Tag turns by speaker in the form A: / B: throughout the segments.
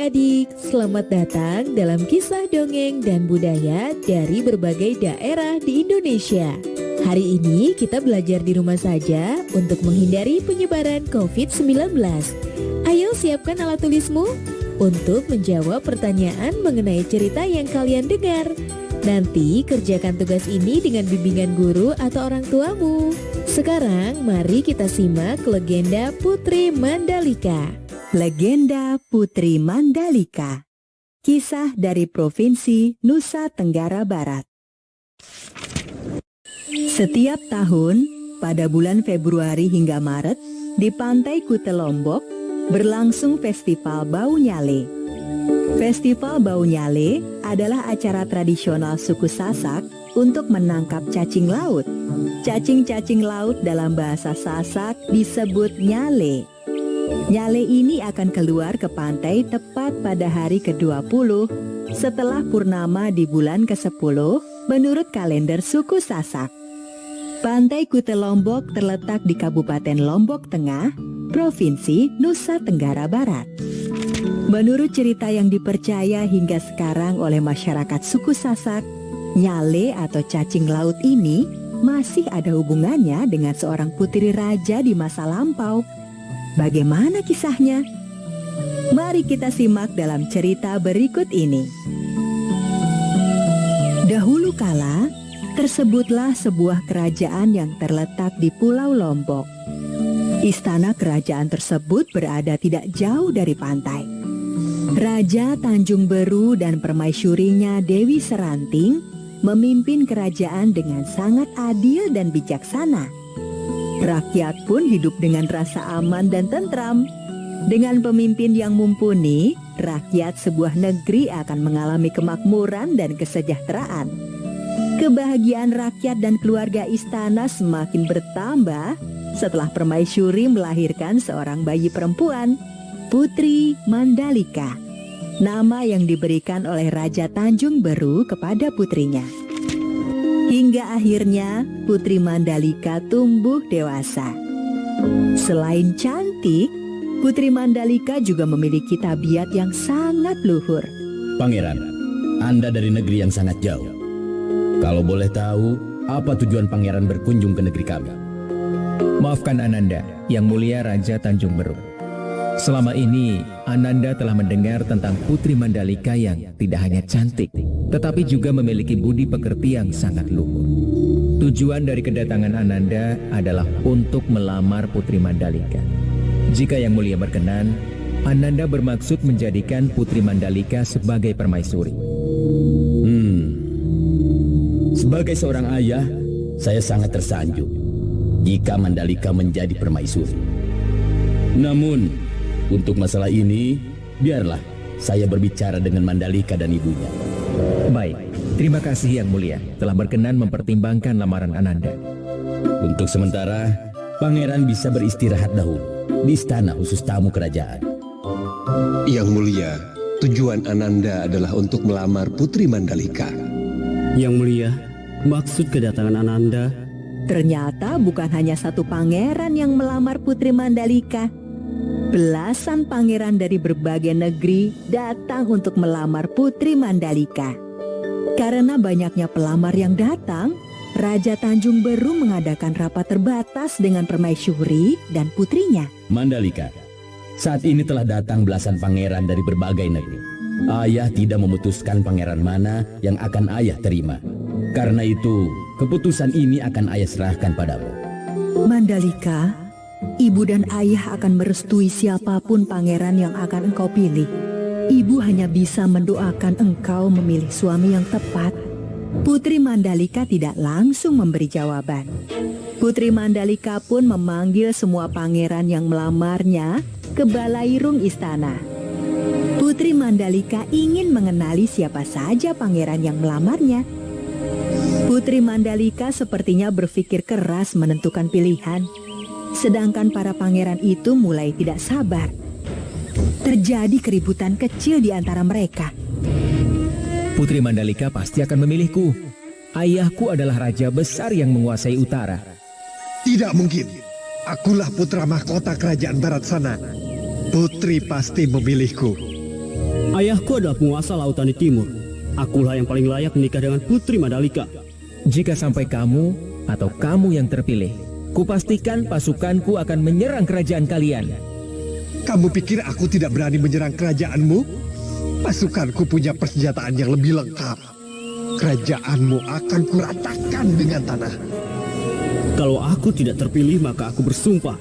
A: adik-adik, selamat datang dalam kisah dongeng dan budaya dari berbagai daerah di Indonesia. Hari ini kita belajar di rumah saja untuk menghindari penyebaran COVID-19. Ayo siapkan alat tulismu untuk menjawab pertanyaan mengenai cerita yang kalian dengar. Nanti kerjakan tugas ini dengan bimbingan guru atau orang tuamu. Sekarang mari kita simak legenda Putri Mandalika.
B: Legenda Putri Mandalika. Kisah dari Provinsi Nusa Tenggara Barat. Setiap tahun, pada bulan Februari hingga Maret, di pantai Kute Lombok, berlangsung Festival Bau Nyale. Festival Bau Nyale adalah acara tradisional suku Sasak untuk menangkap cacing laut. Cacing-cacing laut dalam bahasa Sasak disebut nyale. Nyale ini akan keluar ke pantai tepat pada hari ke-20 setelah purnama di bulan ke-10 menurut kalender suku Sasak. Pantai Kute Lombok terletak di Kabupaten Lombok Tengah, Provinsi Nusa Tenggara Barat. Menurut cerita yang dipercaya hingga sekarang oleh masyarakat suku Sasak, nyale atau cacing laut ini masih ada hubungannya dengan seorang putri raja di masa lampau. Bagaimana kisahnya? Mari kita simak dalam cerita berikut ini. Dahulu kala, tersebutlah sebuah kerajaan yang terletak di Pulau Lombok. Istana kerajaan tersebut berada tidak jauh dari pantai. Raja Tanjung Beru dan permaisurinya Dewi Seranting memimpin kerajaan dengan sangat adil dan bijaksana. Rakyat pun hidup dengan rasa aman dan tentram. Dengan pemimpin yang mumpuni, rakyat sebuah negeri akan mengalami kemakmuran dan kesejahteraan. Kebahagiaan rakyat dan keluarga istana semakin bertambah setelah permaisuri melahirkan seorang bayi perempuan, Putri Mandalika, nama yang diberikan oleh Raja Tanjung Beru kepada putrinya. Hingga akhirnya Putri Mandalika tumbuh dewasa. Selain cantik, Putri Mandalika juga memiliki tabiat yang sangat luhur.
C: Pangeran, Anda dari negeri yang sangat jauh. Kalau boleh tahu, apa tujuan pangeran berkunjung ke negeri kami?
D: Maafkan Ananda, Yang Mulia Raja Tanjung Beru. Selama ini, Ananda telah mendengar tentang Putri Mandalika yang tidak hanya cantik, tetapi juga memiliki budi pekerti yang sangat luhur. Tujuan dari kedatangan Ananda adalah untuk melamar Putri Mandalika. Jika Yang Mulia berkenan, Ananda bermaksud menjadikan Putri Mandalika sebagai permaisuri.
C: Sebagai seorang ayah, saya sangat tersanjung jika Mandalika menjadi permaisuri. Namun, untuk masalah ini, biarlah saya berbicara dengan Mandalika dan ibunya.
D: Baik, terima kasih Yang Mulia telah berkenan mempertimbangkan lamaran Ananda.
C: Untuk sementara, pangeran bisa beristirahat dahulu di istana khusus tamu kerajaan.
E: Yang Mulia, tujuan Ananda adalah untuk melamar Putri Mandalika.
F: Yang Mulia, maksud kedatangan Ananda?
B: Ternyata bukan hanya satu pangeran yang melamar Putri Mandalika. Belasan pangeran dari berbagai negeri datang untuk melamar Putri Mandalika. Karena banyaknya pelamar yang datang, Raja Tanjung Beru mengadakan rapat terbatas dengan permaisuri dan putrinya.
C: Mandalika, saat ini telah datang belasan pangeran dari berbagai negeri. Ayah tidak memutuskan pangeran mana yang akan ayah terima. Karena itu, keputusan ini akan ayah serahkan padamu.
B: Mandalika, ibu dan ayah akan merestui siapapun pangeran yang akan engkau pilih. Ibu hanya bisa mendoakan engkau memilih suami yang tepat. Putri Mandalika tidak langsung memberi jawaban. Putri Mandalika pun memanggil semua pangeran yang melamarnya ke balairung istana. Putri Mandalika ingin mengenali siapa saja pangeran yang melamarnya. Putri Mandalika sepertinya berpikir keras menentukan pilihan. Sedangkan para pangeran itu mulai tidak sabar. Terjadi keributan kecil di antara mereka.
D: Putri Mandalika pasti akan memilihku. Ayahku adalah raja besar yang menguasai utara.
E: Tidak mungkin. Akulah putra mahkota kerajaan barat sana. Putri pasti memilihku.
F: Ayahku adalah penguasa lautan di timur. Akulah yang paling layak menikah dengan Putri Mandalika.
D: Jika sampai kamu atau kamu yang terpilih, kupastikan pasukanku akan menyerang kerajaan kalian.
E: Kamu pikir aku tidak berani menyerang kerajaanmu? Pasukanku punya persenjataan yang lebih lengkap. Kerajaanmu akan kuratakan dengan tanah.
F: Kalau aku tidak terpilih, maka aku bersumpah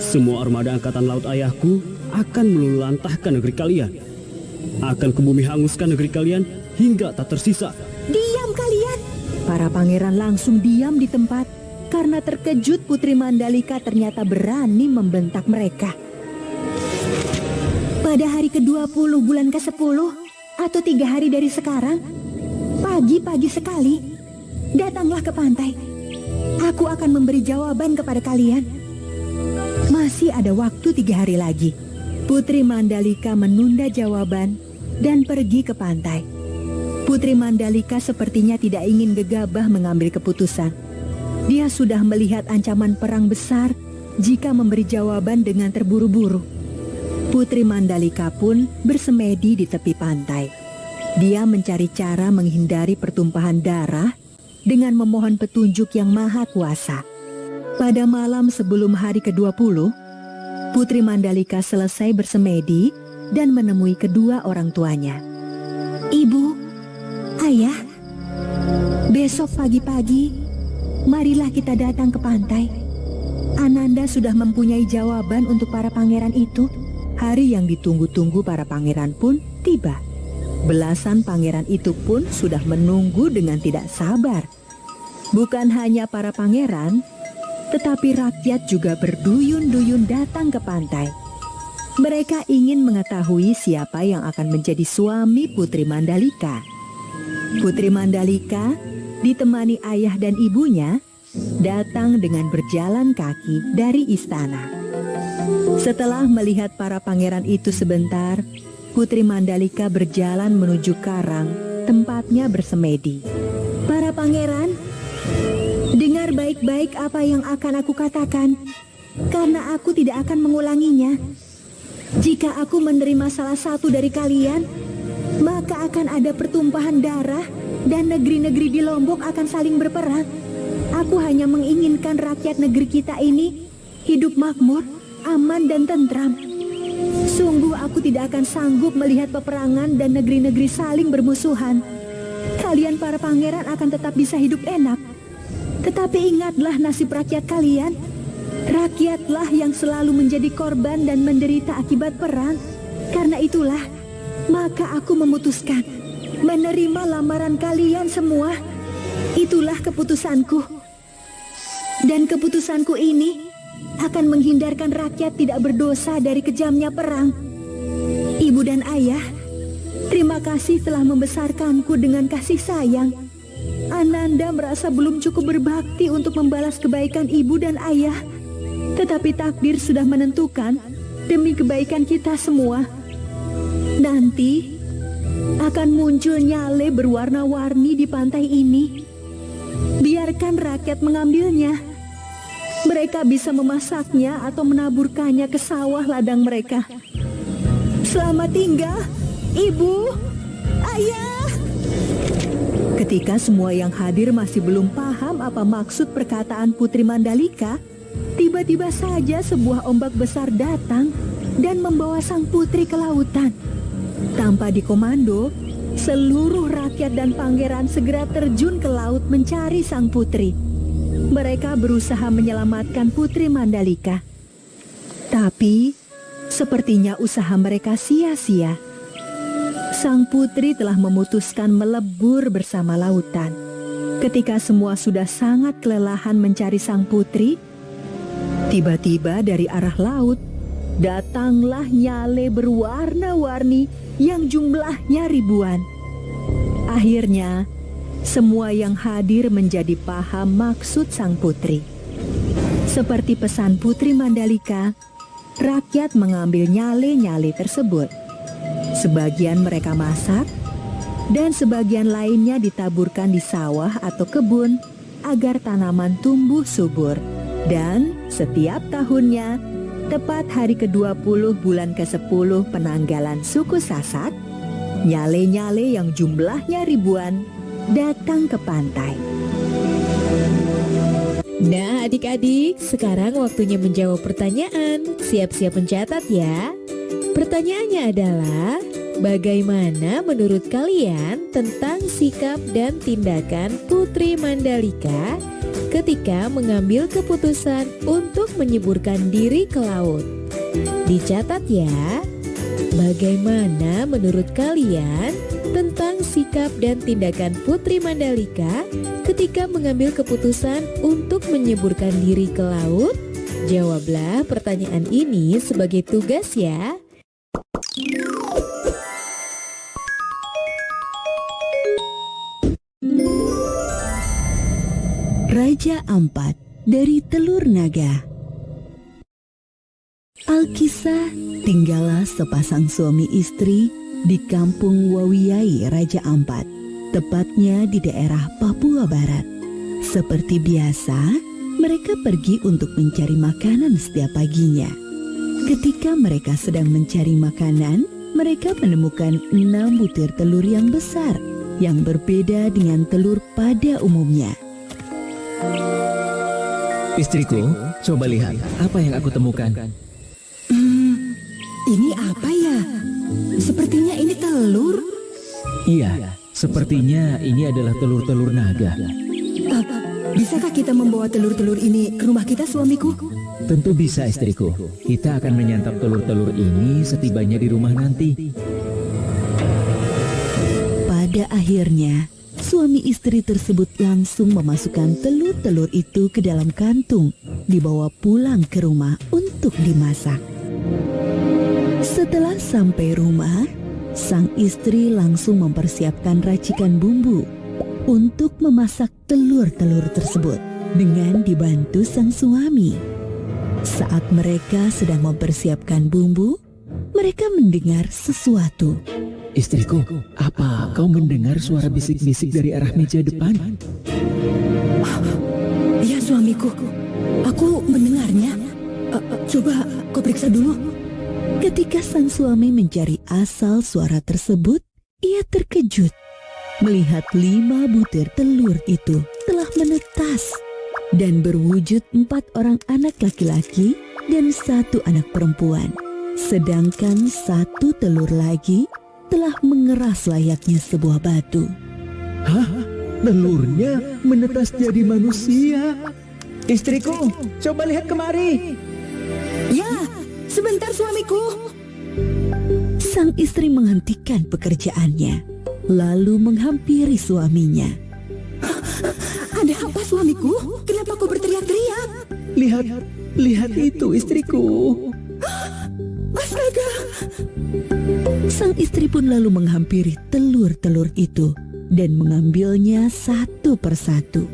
F: semua armada angkatan laut ayahku akan meluluhlantahkan negeri kalian. Akan kubumi hanguskan negeri kalian hingga tak tersisa.
B: Diam kalian! Para pangeran langsung diam di tempat karena terkejut Putri Mandalika ternyata berani membentak mereka. Pada hari ke-20 bulan ke-10 atau 3 hari dari sekarang, pagi-pagi sekali, datanglah ke pantai. Aku akan memberi jawaban kepada kalian. Masih ada waktu 3 hari lagi. Putri Mandalika menunda jawaban dan pergi ke pantai. Putri Mandalika sepertinya tidak ingin gegabah mengambil keputusan. Dia sudah melihat ancaman perang besar jika memberi jawaban dengan terburu-buru. Putri Mandalika pun bersemedi di tepi pantai. Dia mencari cara menghindari pertumpahan darah dengan memohon petunjuk yang maha kuasa. Pada malam sebelum hari ke-20, Putri Mandalika selesai bersemedi dan menemui kedua orang tuanya. Ibu, ayah, besok pagi-pagi, marilah kita datang ke pantai. Ananda sudah mempunyai jawaban untuk para pangeran itu. Hari yang ditunggu-tunggu para pangeran pun tiba. Belasan pangeran itu pun sudah menunggu dengan tidak sabar. Bukan hanya para pangeran, tetapi rakyat juga berduyun-duyun datang ke pantai. Mereka ingin mengetahui siapa yang akan menjadi suami Putri Mandalika. Putri Mandalika ditemani ayah dan ibunya datang dengan berjalan kaki dari istana. Setelah melihat para pangeran itu sebentar, Putri Mandalika berjalan menuju karang tempatnya bersemedi. Para pangeran, dengar baik-baik apa yang akan aku katakan, karena aku tidak akan mengulanginya. Jika aku menerima salah satu dari kalian, maka akan ada pertumpahan darah dan negeri-negeri di Lombok akan saling berperang. Aku hanya menginginkan rakyat negeri kita ini hidup makmur, aman dan tentram. Sungguh aku tidak akan sanggup melihat peperangan dan negeri-negeri saling bermusuhan. Kalian para pangeran akan tetap bisa hidup enak. Tetapi ingatlah nasib rakyat kalian. Rakyatlah yang selalu menjadi korban dan menderita akibat perang. Karena itulah, maka aku memutuskan menerima lamaran kalian semua. Itulah keputusanku. Dan keputusanku ini akan menghindarkan rakyat tidak berdosa dari kejamnya perang. Ibu dan ayah, terima kasih telah membesarkanku dengan kasih sayang. Ananda merasa belum cukup berbakti untuk membalas kebaikan ibu dan ayah. Tetapi takdir sudah menentukan demi kebaikan kita semua. Nanti akan muncul nyale berwarna-warni di pantai ini. Biarkan rakyat mengambilnya. Mereka bisa memasaknya atau menaburkannya ke sawah ladang mereka. Selamat tinggal, ibu, ayah. Ketika semua yang hadir masih belum paham apa maksud perkataan Putri Mandalika, tiba-tiba saja sebuah ombak besar datang dan membawa sang putri ke lautan. Tanpa dikomando, seluruh rakyat dan pangeran segera terjun ke laut mencari sang putri. Mereka berusaha menyelamatkan Putri Mandalika. Tapi, sepertinya usaha mereka sia-sia. Sang putri telah memutuskan melebur bersama lautan. Ketika semua sudah sangat kelelahan mencari sang putri, tiba-tiba dari arah laut, datanglah nyale berwarna-warni yang jumlahnya ribuan. Akhirnya, semua yang hadir menjadi paham maksud sang putri. Seperti pesan Putri Mandalika, rakyat mengambil nyale-nyale tersebut. Sebagian mereka masak, dan sebagian lainnya ditaburkan di sawah atau kebun agar tanaman tumbuh subur. Dan setiap tahunnya, tepat hari ke-20 bulan ke-10 penanggalan suku Sasak, Nyale-nyale yang jumlahnya ribuan datang ke pantai.
A: Nah adik-adik, sekarang waktunya menjawab pertanyaan. Siap-siap mencatat ya. Pertanyaannya adalah, bagaimana menurut kalian tentang sikap dan tindakan Putri Mandalika ketika mengambil keputusan untuk menyeburkan diri ke laut? Dicatat ya. Bagaimana menurut kalian tentang sikap dan tindakan Putri Mandalika ketika mengambil keputusan untuk menyeburkan diri ke laut? Jawablah pertanyaan ini sebagai tugas ya.
B: Raja Ampat dari Telur Naga. Alkisah, tinggallah sepasang suami istri di kampung Wawiyai Raja Ampat, tepatnya di daerah Papua Barat. Seperti biasa, mereka pergi untuk mencari makanan setiap paginya. Ketika mereka sedang mencari makanan, mereka menemukan 6 butir telur yang besar, yang berbeda dengan telur pada umumnya.
D: Istriku, coba lihat apa yang aku temukan.
B: Ini apa ya? Sepertinya ini telur.
D: Iya, sepertinya ini adalah telur-telur naga.
B: Bisakah kita membawa telur-telur ini ke rumah kita, suamiku?
D: Tentu bisa, istriku. Kita akan menyantap telur-telur ini setibanya di rumah nanti.
B: Pada akhirnya, suami istri tersebut langsung memasukkan telur-telur itu ke dalam kantung, dibawa pulang ke rumah untuk dimasak. Setelah sampai rumah, sang istri langsung mempersiapkan racikan bumbu untuk memasak telur-telur tersebut dengan dibantu sang suami. Saat mereka sedang mempersiapkan bumbu, mereka mendengar sesuatu.
D: Istriku, apa kau mendengar suara bisik-bisik dari arah meja depan?
B: Iya, suamiku. Aku mendengarnya. Coba kau periksa dulu. Ketika sang suami mencari asal suara tersebut, ia terkejut melihat 5 butir telur itu telah menetas dan berwujud 4 orang anak laki-laki dan 1 anak perempuan. Sedangkan 1 telur lagi telah mengeras layaknya sebuah batu.
D: Hah? Telurnya menetas jadi manusia. Istriku, coba lihat kemari.
B: Ya, sebentar suamiku. Sang istri menghentikan pekerjaannya, lalu menghampiri suaminya. Ada apa suamiku? Kenapa kau berteriak-teriak?
D: Lihat itu istriku.
B: Astaga! Sang istri pun lalu menghampiri telur-telur itu dan mengambilnya satu persatu.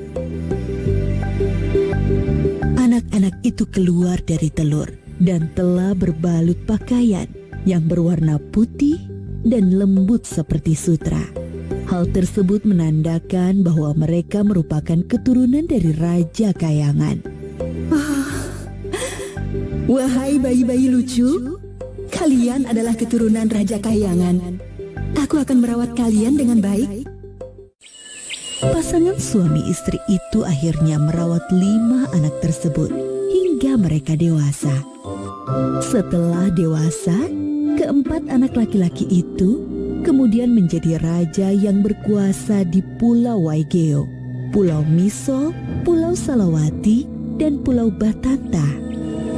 B: Anak-anak itu keluar dari telur dan telah berbalut pakaian yang berwarna putih dan lembut seperti sutra. Hal tersebut menandakan bahwa mereka merupakan keturunan dari Raja Kayangan. Wahai bayi-bayi lucu, kalian adalah keturunan Raja Kayangan. Aku akan merawat kalian dengan baik. Pasangan suami istri itu akhirnya merawat 5 anak tersebut hingga mereka dewasa. Setelah dewasa, keempat anak laki-laki itu kemudian menjadi raja yang berkuasa di Pulau Waigeo, Pulau Miso, Pulau Salawati, dan Pulau Batanta.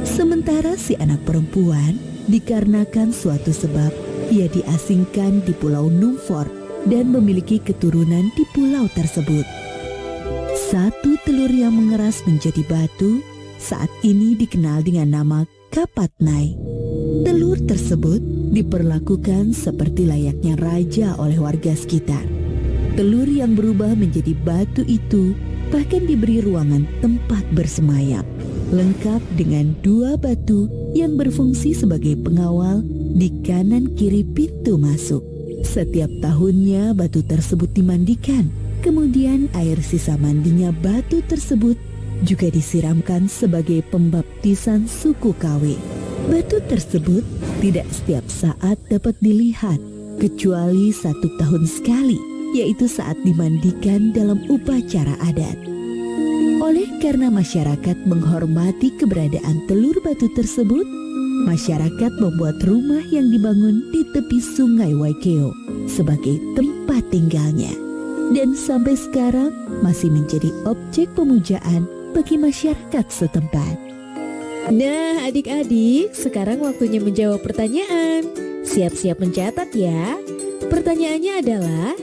B: Sementara si anak perempuan dikarenakan suatu sebab ia diasingkan di Pulau Numfor dan memiliki keturunan di pulau tersebut. 1 telur yang mengeras menjadi batu saat ini dikenal dengan nama Kapatnai. Telur tersebut diperlakukan seperti layaknya raja oleh warga sekitar. Telur yang berubah menjadi batu itu bahkan diberi ruangan tempat bersemayam, lengkap dengan 2 batu yang berfungsi sebagai pengawal di kanan kiri pintu masuk. Setiap tahunnya batu tersebut dimandikan, kemudian air sisa mandinya batu tersebut juga disiramkan sebagai pembaptisan suku KW. Batu tersebut tidak setiap saat dapat dilihat, kecuali 1 tahun sekali, yaitu saat dimandikan dalam upacara adat. Oleh karena masyarakat menghormati keberadaan telur batu tersebut, masyarakat membuat rumah yang dibangun di tepi sungai Waikeo sebagai tempat tinggalnya. Dan sampai sekarang masih menjadi objek pemujaan bagi masyarakat setempat.
A: Nah, adik-adik, sekarang waktunya menjawab pertanyaan. Siap-siap mencatat ya. Pertanyaannya adalah,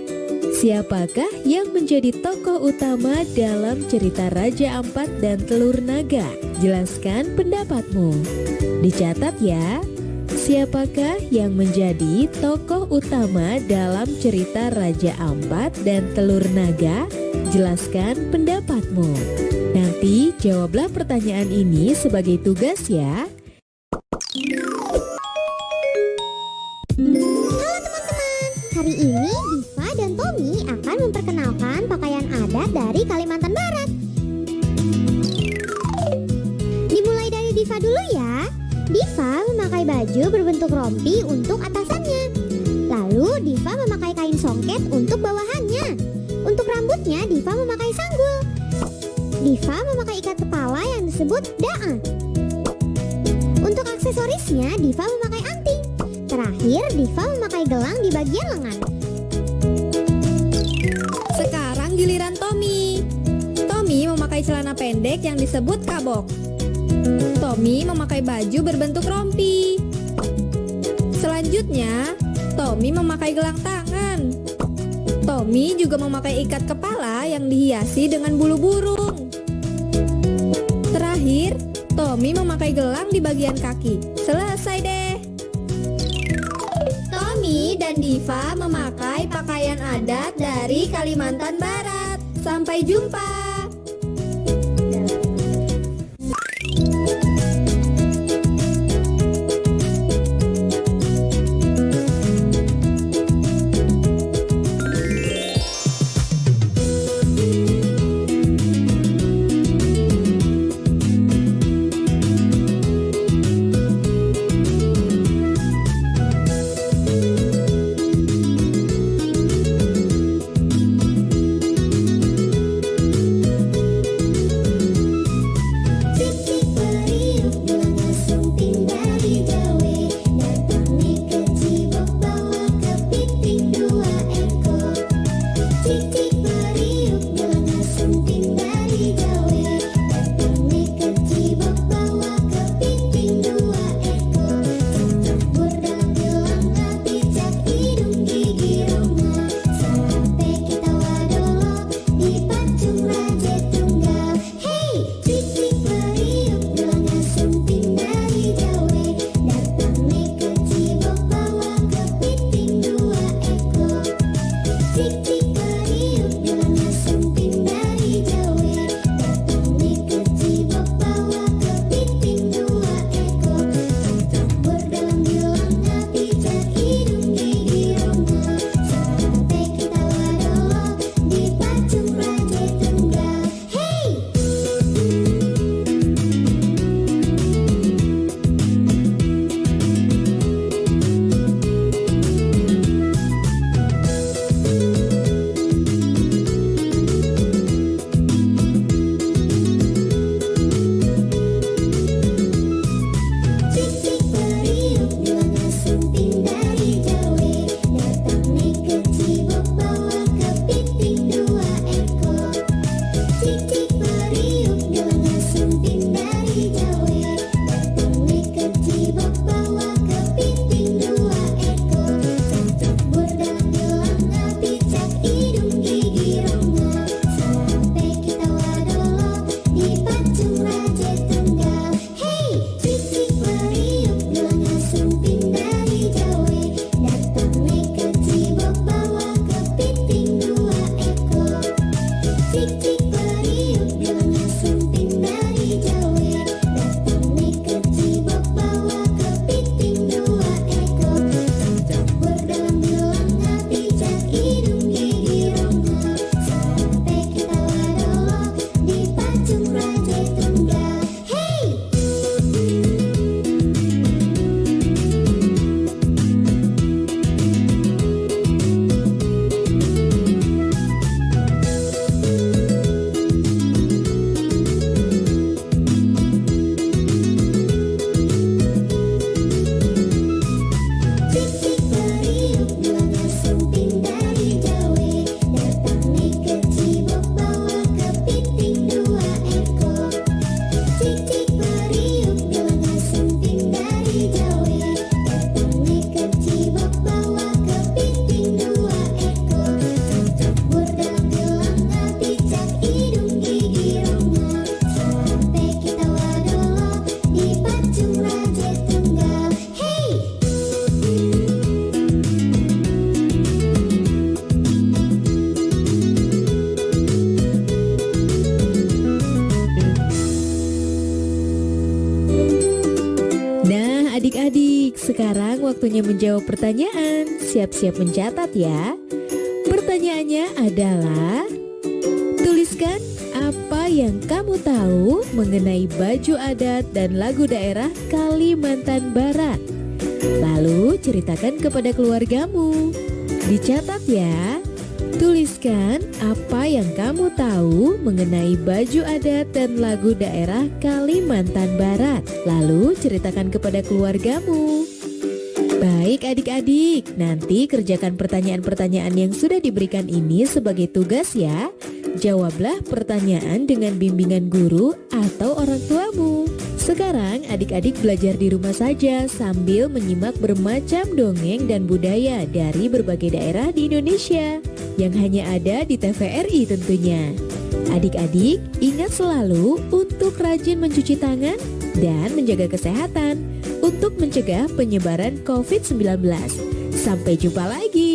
A: siapakah yang menjadi tokoh utama dalam cerita Raja Ampat dan Telur Naga? Jelaskan pendapatmu. Dicatat ya. Siapakah yang menjadi tokoh utama dalam cerita Raja Ampat dan Telur Naga? Jelaskan pendapatmu. Nanti jawablah pertanyaan ini sebagai tugas ya.
G: Hari ini Diva dan Tommy akan memperkenalkan pakaian adat dari Kalimantan Barat. Dimulai dari Diva dulu ya. Diva memakai baju berbentuk rompi untuk atasannya. Lalu Diva memakai kain songket untuk bawahannya. Untuk rambutnya Diva memakai sanggul. Diva memakai ikat kepala yang disebut daan. Untuk aksesorisnya Diva memakai anting. Terakhir Diva memakai gelang di bagian lengan.
H: Sekarang giliran Tommy. Tommy memakai celana pendek yang disebut kabok. Tommy memakai baju berbentuk rompi. Selanjutnya, Tommy memakai gelang tangan. Tommy juga memakai ikat kepala yang dihiasi dengan bulu burung. Terakhir, Tommy memakai gelang di bagian kaki. Selesai deh. Tommy dan Diva memakai pakaian adat dari Kalimantan Barat. Sampai jumpa.
A: waktunya menjawab pertanyaan. Siap-siap mencatat ya. Pertanyaannya adalah, tuliskan apa yang kamu tahu mengenai baju adat dan lagu daerah Kalimantan Barat. Lalu ceritakan kepada keluargamu. Dicatat ya. Tuliskan apa yang kamu tahu mengenai baju adat dan lagu daerah Kalimantan Barat. Lalu ceritakan kepada keluargamu. Baik adik-adik, nanti kerjakan pertanyaan-pertanyaan yang sudah diberikan ini sebagai tugas ya. Jawablah pertanyaan dengan bimbingan guru atau orang tuamu. Sekarang adik-adik belajar di rumah saja sambil menyimak bermacam dongeng dan budaya dari berbagai daerah di Indonesia yang hanya ada di TVRI tentunya. Adik-adik ingat selalu untuk rajin mencuci tangan dan menjaga kesehatan untuk mencegah penyebaran COVID-19. Sampai jumpa lagi.